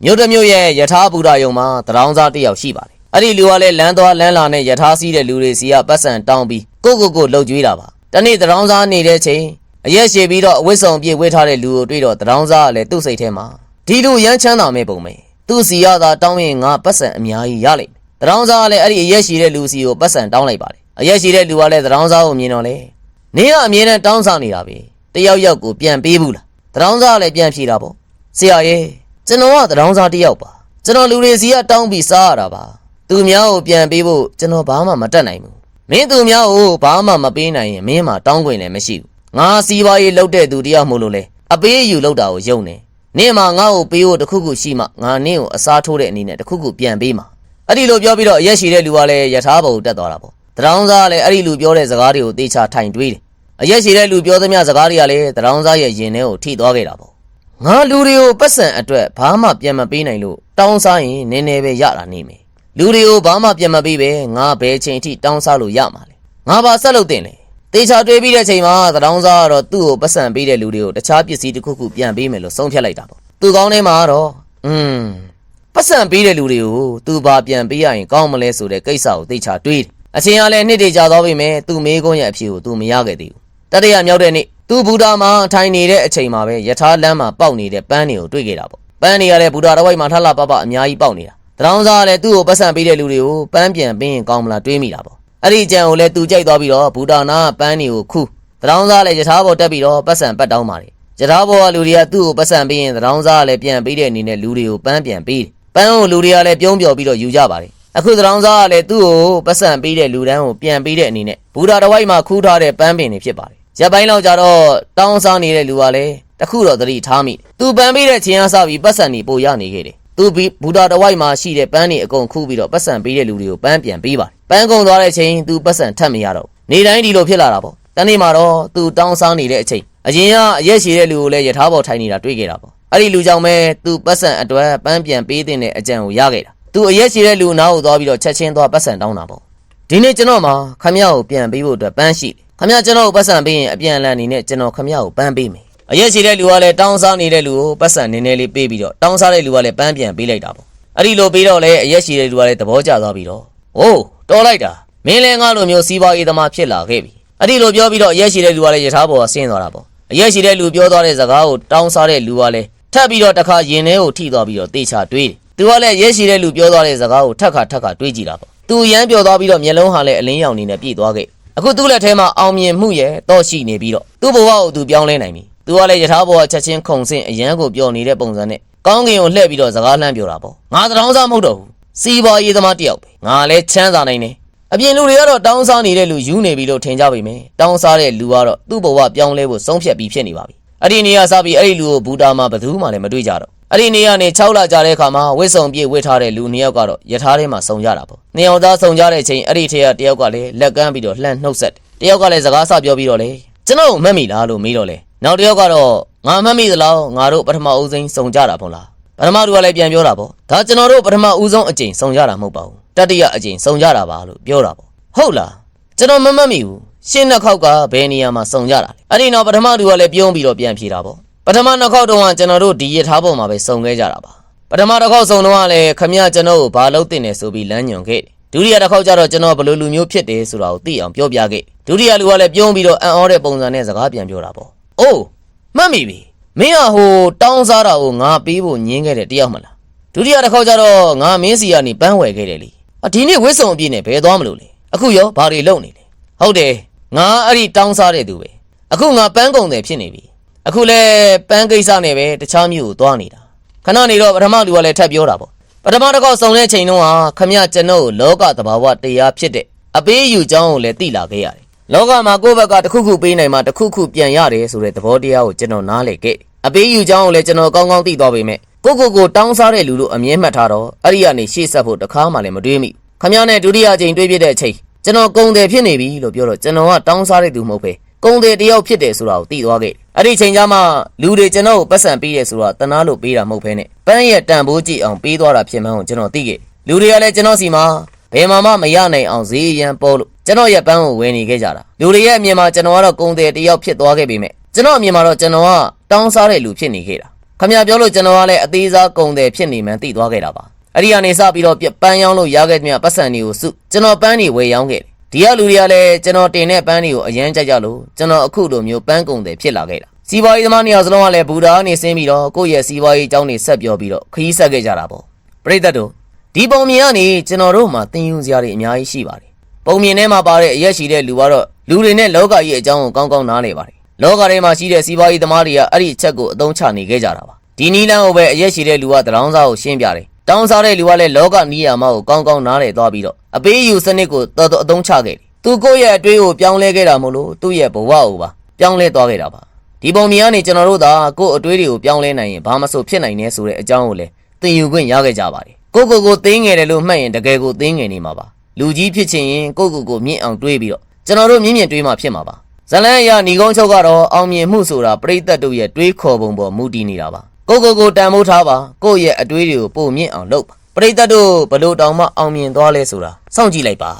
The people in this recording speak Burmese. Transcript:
မြို့တစ်မြို့ရဲ့ယထာဘူတာယုံမှာတရောင်းစားတစ်ယောက်ရှိပါတယ်အဲ့ဒီလူကလည်းလမ်းသွားလမ်းလာနဲ့ယထာစီးတဲ့လူတွေစီကပတ်စံတောင်းပြီးကိုလှုပ်ကြွေးတာပါတနေ့တရောင်းစားနေတဲ့ချိန်အရက်ရှည်ပြီးတော့အဝတ်ဆောင်ပြည့်ဝတ်ထားတဲ့လူကိုတွေ့တော့တရောင်းစားကလည်းသူ့စိတ်ထဲမှာဒီလူရမ်းချမ်းသာမဲ့ပုံပဲသူ့စီရသာတောင်းရင်ငါပတ်စံအများကြီးရလိမ့်မယ်တရောင်းစားကလည်းအဲ့ဒီအရက်ရှည်တဲ့လူစီကိုပတ်စံတောင်းလိုက်ပါတယ်အရက်ရှည်တဲ့လူကလည်းတရောင်းစားကိုမြင်တော့လေနင်းကအမြဲတမ်းတောင်းစားနေတာပဲတယောက်ကိုပြန်ပေးဘူးလားတရောင်းစားကလည်းပြန်ဖြေတာပေါ့ဆရာရဲ့ကျွန်တော်ကတရောင်းစားတစ်ယောက်ပါကျွန်တော်လူတွေစီကတောင်းပြီးစားရတာပါသူများကိုပြန်ပေးဖို့ကျွန်တော်ဘာမှမတတ်နိုင်ဘူးမင်းသူများကိုဘာမှမပေးနိုင်ရင်မင်းမှတောင်းခွင့်လည်းမရှိဘူးငါစီးပွားရေးလုပ်တဲ့သူတယောက်မို့လို့လေအပေးအယူလုပ်တာကိုယုံနေနင့်မှာငါ့ကိုပေးဖို့တခုခုရှိမှငါနင့်ကိုအစားထိုးတဲ့အနေနဲ့တခုခုပြန်ပေးမှာအဲ့ဒီလိုပြောပြီးတော့အရက်ရှိတဲ့လူကလည်းယထာဘောကိုတက်သွားတာပေါ့တရောင်းစားကလည်းအဲ့ဒီလူပြောတဲ့စကားတွေကိုသေချာထိုင်တွေးတယ်အရက်ရှိတဲ့လူပြောသမျှစကားတွေကလည်းတရောင်းစားရဲ့ရင်ထဲကိုထိသွားခဲ့တာပေါ့ငါလူတွေကိုပတ်စံအတွက်ဘာမှပြန်မပေးနိုင်လို့တောင်းစားရင်နည်းနည်းပဲရတာနေမယ်လူတွေကိုဘာမှပြန်မပေးပဲငါဘယ်ချိန်ထိတောင်းစားလို့ရမှာလဲငါဘာဆက်လုပ်တင်လဲတေချာတွေးပြီးတဲ့ချိန်မှာတရောင်းစားကတော့သူ့ကိုပတ်စံပေးတဲ့လူတွေကိုတခြားပစ္စည်းတစ်ခုခုပြန်ပေးမယ်လို့ဆုံးဖြတ်လိုက်တာပေါ့သူကောင်းထဲမှာတော့ပတ်စံပေးတဲ့လူတွေကိုသူဘာပြန်ပေးရရင်ကောင်းမလဲဆိုတဲ့ကိစ္စကိုတေချာတွေးတယ်အချိန်ကလည်းနှစ်တည်ကြာသွားပြီမဲ့သူ့မေးခွန်းရဲ့အဖြေကိုသူမရခဲ့သေးဘူးတတိယမြောက်တဲ့နေ့သူဘူတာမှာထိုင်နေတဲ့အချိန်မှာပဲယထာလမ်းမှာပေါက်နေတဲ့ပန်းတွေကိုတွေ့ခဲ့တာပေါ့ပန်းတွေကလည်းဘူတာတစ်ဝိုက်မှာထလှပပအများကြီးပေါက်နေတာတရောင်းစားကလည်းသူ့ကိုပတ်စံပေးတဲ့လူတွေကိုပန်းပြန်ပေးရင်ကောင်းမလားတွေးမိတာပေါ့အဲ့ဒီကြံကိုလည်းသူကြိုက်သွားပြီးတော့ဘူတာနာပန်းတွေကိုခူးတရောင်းစားလည်းယထာဘောတက်ပြီးတော့ပတ်စံပတ်တောင်းပါတယ်ယထာဘောကလူတွေကသူ့ကိုပတ်စံပေးရင်တရောင်းစားကလည်းပြန်ပေးတဲ့အနေနဲ့လူတွေကိုပန်းပြန်ပေးတယ်ပန်းကိုလူတွေကလည်းပြုံးပျော်ပြီးတော့ယူကြပါတယ်အခုတရောင်းစားကလည်းသူ့ကိုပတ်စံပေးတဲ့လူတန်းကိုပြန်ပေးတဲ့အနေနဲ့ဘူတာတစ်ဝိုက်မှာခူးထားတဲ့ပန်းပင်တွေဖြစ်ပါတယ်ရက်ပိုင်းလောက်ကြတော့တောင်းစားနေတဲ့လူကလည်းတခုတော့သတိထားမိသူပန်းပေးတဲ့ချင်းအားစပြီးပတ်စံနေပို့ရနေခဲ့တယ်သူဘူတာတစ်ဝိုက်မှာရှိတဲ့ပန်းတွေအကုန်ခူးပြီးတော့ပတ်စံပေးတဲ့လူတွေကိုပန်းပြန်ပေးပါတယ်ပန်းကုန်သွားတဲ့ချိန်သူပတ်စံထပ်မရတော့နေတိုင်းဒီလိုဖြစ်လာတာပေါ့တနေ့မှာတော့သူတောင်းစားနေတဲ့အချိန်အရင်ကအရက်ရှိတဲ့လူကိုလည်းယထာဘောထိုင်နေတာတွေ့ခဲ့တာပေါ့အဲ့ဒီလူကြောင့်ပဲသူပတ်စံအတွက်ပန်းပြန်ပေးတဲ့အကြံကိုရခဲ့တာသူအရက်ရှိတဲ့လူနားကိုသွားပြီးတော့ချက်ချင်းသွားပတ်စံတောင်းတာပေါ့ဒီနေ့ကျွန်တော်မှာခမရကိုပြန်ပေးဖို့အတွက်ပန်းရှိတယ်ခမရကျွန်တော်ကိုပတ်စံပေးရင်အပြန်အလှန်အနေနဲ့ကျွန်တော်ခမရကိုပန်းပေးမယ်အရက်ရှိတဲ့လူကလည်းတောင်းစားနေတဲ့လူကိုပတ်စံနည်းနည်းလေးပေးပြီးတော့တောင်းစားတဲ့လူကလည်းပန်းပြန်ပေးလိုက်တာပေါ့အဲ့ဒီလိုပေးတော့လေအရက်ရှိတဲ့လူကလည်းသဘောကျသွားပြီးတော့ဟိုးတော်လိုက်တာမင်းလည်းငါလိုမျိုးစီးပွားရေးသမားဖြစ်လာခဲ့ပြီအဲ့ဒီလိုပြောပြီးတော့အရက်ရှိတဲ့လူကလည်းယထာဘောကဆင်းသွားတာပေါ့အရက်ရှိတဲ့လူပြောသွားတဲ့စကားကိုတောင်းစားတဲ့လူကလည်းထပ်ပြီးတော့တစ်ခါရင်ထဲကိုထိသွားပြီးတော့တေချာတွေးတယ်သူကလည်းရက်ရှိတဲ့လူပြောသွားတဲ့စကားကိုထပ်ခါတွေးကြည့်တာပေါ့သူရမ်းပြောသွားပြီးတော့မျက်လုံးဟာလည်းအလင်းရောင်နေနဲ့ပြည့်သွားခဲ့အခုသူ့လက်ထဲမှာအောင်မြင်မှုရဲ့တော့ရှိနေပြီးတော့သူ့ဘဝကိုသူပြောင်းလဲနိုင်ပြီသူကလည်းယထာဘောကချက်ချင်းခုန်ဆင်းအရန်ကိုပြောနေတဲ့ပုံစံနဲ့ကောင်းကင်ကိုလှည့်ပြီးတော့စကားလှမ်းပြောတာပေါ့ငါတရောင်းစားမဟုတ်တော့ဘူးစီးပွားရေးသမားတယောက်ပဲငါလည်းချမ်းသာနိုင်တယ်အပြင်လူတွေကတော့တောင်းစားနေတဲ့လူယူနေပြီလို့ထင်ကြပေမယ့်တောင်းစားတဲ့လူကတော့သူ့ဘဝပြောင်းလဲဖို့ဆုံးဖြတ်ပြီးဖြစ်နေပါပြီအဲ့ဒီနေရာစပြီးအဲ့ဒီလူကိုဘူတာမှာဘယ်သူမှလည်းမတွေ့ကြတော့အဲ့ဒီနေရာနေ6လကြာတဲ့အခါမှာဝစ်စုံပြေးဝစ်ထားတဲ့လူ2ယောက်ကတော့ယထာထဲမှာစုံကြတာပေါ့2ယောက်သားစုံကြတဲ့ချိန်အဲ့ဒီထဲကတယောက်ကလည်းလက်ကမ်းပြီးတော့လှမ်းနှုတ်ဆက်တယ်တယောက်ကလည်းစကားဆပြောပြီးတော့လေကျွန်တော်မှတ်မိလားလို့မေးတော့လေနောက်တယောက်ကတော့ငါမှတ်မိသလားငါတို့ပထမဦးဆုံးစုံကြတာပေါ့လားပထမသူကလည်းပြန်ပြောတာပေါ့ဒါကျွန်တော်တို့ပထမဦးဆုံးအကြိမ်စုံကြတာမဟုတ်ပါဘူးတတိယအကြိမ်စုံကြတာပါလို့ပြောတာပေါ့ဟုတ်လားကျွန်တော်မမှတ်မိဘူးရှင်းနှစ်ခေါက်ကဘယ်နေရာမှာစုံကြတာလဲအဲ့ဒီနောက်ပထမသူကလည်းပြုံးပြီးတော့ပြန်ဖြေတာပေါ့ပထမနှစ်ခေါက်တုန်းကကျွန်တော်တို့ဒီရထားပေါ်မှာပဲစုံခဲ့ကြတာပါပထမတစ်ခေါက်စုံတော့ကလည်းခမရကျွန်တော်ကိုဘာလုပ်တင်နေဆိုပြီးလမ်းညွှန်ခဲ့ဒုတိယတစ်ခေါက်ကျတော့ကျွန်တော်ဘယ်လိုလူမျိုးဖြစ်တယ်ဆိုတာကိုသိအောင်ပြောပြခဲ့ဒုတိယလူကလည်းပြုံးပြီးတော့အံ့ဩတဲ့ပုံစံနဲ့စကားပြန်ပြောတာပေါ့အိုးမှတ်မိပြီမင်းကဟိုတောင်းစားတာကိုငါပေးဖို့ညင်းခဲ့တဲ့တယောက်မလားဒုတိယတစ်ခေါက်ကျတော့ငါမင်းစီကနေပန်းဝယ်ခဲ့တယ်လေဒီနေ့ဝစ်စုံအပြည့်နဲ့ဘယ်သွားမလို့လဲအခုရောဘာတွေလုပ်နေလဲဟုတ်တယ်ငါအဲ့ဒီတောင်းစားတဲ့သူပဲအခုငါပန်းကုန်တယ်ဖြစ်နေပြီအခုလဲပန်းကိစ္စနဲ့ပဲတခြားမြို့ကိုသွားနေတာခဏနေတော့ပထမလူကလည်းထပ်ပြောတာပေါ့ပထမတစ်ခေါက်စုံတဲ့ချိန်တုန်းကခမရကျွန်တော်ကိုလောကသဘာဝတရားဖြစ်တဲ့အပေးယူကြောင်းကိုလည်းသိလာခဲ့ရတယ်လောကမှာကိုယ့်ဘက်ကတစ်ခုခုပေးနိုင်မှတစ်ခုခုပြန်ရတယ်ဆိုတဲ့သဘောတရားကိုကျွန်တော်နားလည်ခဲ့အပေးယူကြောင်းကိုလည်းကျွန်တော်ကောင်းကောင်းသိသွားပေမဲ့ကိုတောင်းစားတဲ့လူတို့အမြဲမှတ်ထားတော့အဲ့ဒီကနေရှေ့ဆက်ဖို့တခါမှလည်းမတွေးမိခမရနဲ့ဒုတိယချိန်တွေးပြတဲ့အချိန်ကျွန်တော်ကုံတယ်ဖြစ်နေပြီလို့ပြောတော့ကျွန်တော်ကတောင်းစားတဲ့သူမဟုတ်ပဲကုံတယ်တယောက်ဖြစ်တယ်ဆိုတာကိုသိသွားခဲ့အဲ့ဒီချိန်ကျမှလူတွေကျွန်တော်ကိုပတ်စံပေးရဲဆိုတာတနာလို့ပေးတာမဟုတ်ဘဲနဲ့ပန်းရဲ့တန်ဖိုးကြည့်အောင်ပေးသွားတာဖြစ်မှန်းကိုကျွန်တော်သိခဲ့လူတွေကလည်းကျွန်တော်စီမှာဘယ်မှမရနိုင်အောင်ဈေးရန်ပေါ်လို့ကျွန်တော်ရဲ့ပန်းကိုဝယ်နေခဲ့ကြတာလူတွေရဲ့အမြင်မှာကျွန်တော်ကတော့ကုံတယ်တယောက်ဖြစ်သွားခဲ့ပေမဲ့ကျွန်တော်အမြင်မှာတော့ကျွန်တော်ကတောင်းစားတဲ့လူဖြစ်နေခဲ့တာ ခမရပြောလို့ကျွန်တော်ကလည်းအသေးစားကုန်တယ်ဖြစ်နေမှန်းသိသွားခဲ့တာပါအဲ့ဒီကနေစပြီးတော့ပန်းရောင်းလို့ရခဲ့တဲ့ပတ်စံတွေကိုစုကျွန်တော်ပန်းတွေဝယ်ရောင်းခဲ့တယ်ဒီကလူတွေကလည်းကျွန်တော်တင်တဲ့ပန်းတွေကိုအရန်ကြိုက်ကြလို့ကျွန်တော်အခုလိုမျိုးပန်းကုန်တယ်ဖြစ်လာခဲ့တာစီးပွားရေးသမားနေရာစလုံးကလည်းဘူတာကနေဆင်းပြီးတော့ကိုယ့်ရဲ့စီးပွားရေးအကြောင်းတွေဆက်ပြောပြီးတော့ခရီးဆက်ခဲ့ကြတာပေါ့ပရိသတ်တို့ဒီပုံမြင်ကနေကျွန်တော်တို့မှာသင်ယူစရာတွေအများကြီးရှိပါတယ်ပုံမြင်ထဲမှာပါတဲ့အရက်ရှိတဲ့လူကတော့လူတွေနဲ့လောကကြီးအကြောင်းကိုကောင်းကောင်းနားလည်ပါတယ်လောကထဲမှာရှိတဲ့စီးပွားရေးသမားတွေကအဲ့ဒီအချက်ကိုအသုံးချနေခဲ့ကြတာပါဒီနီလန်းကိုပဲအရက်ရှိတဲ့လူကတရောင်းစားကိုရှင်းပြတယ်တောင်းစားတဲ့လူကလည်းလောကနီးယာမကိုကောင်းကောင်းနားလည်သွားပြီးတော့အပေးယူစနစ်ကိုတော်တော်အသုံးချခဲ့တယ်သူကိုယ့်ရဲ့အတွေးကိုပြောင်းလဲခဲ့တာမို့လို့သူ့ရဲ့ဘဝကိုပါပြောင်းလဲသွားခဲ့တာပါဒီပုံမြင်ကနေကျွန်တော်တို့သာကိုယ့်အတွေးတွေကိုပြောင်းလဲနိုင်ရင်ဘာမှမဆိုဖြစ်နိုင်နေဆိုတဲ့အကြောင်းကိုလည်းသင်ယူခွင့်ရခဲ့ကြပါတယ်ကိုသိငယ်တယ်လို့မှတ်ရင်တကယ်ကိုသိငယ်နေမှာပါလူကြီးဖြစ်ချင်ရင်ကိုမြင့်အောင်တွေးပြီးတော့ကျွန်တော်တို့မြင့်တွေးမှဖြစ်မှာပါဇလန်းအရာညီကုန်းချုပ်ကတော့အောင်မြင်မှုဆိုတာပရိသတ်တို့ရဲ့တွေးခေါ်ပုံပေါ်မူတည်နေတာပါကိုတန်ဖိုးထားပါကိုယ့်ရဲ့အတွေးတွေကိုပိုမြင့်အောင်လုပ်ပါပရိသတ်တို့ဘလို့တောင်မှအောင်မြင်သွားလဲဆိုတာစောင့်ကြည့်လိုက်ပါ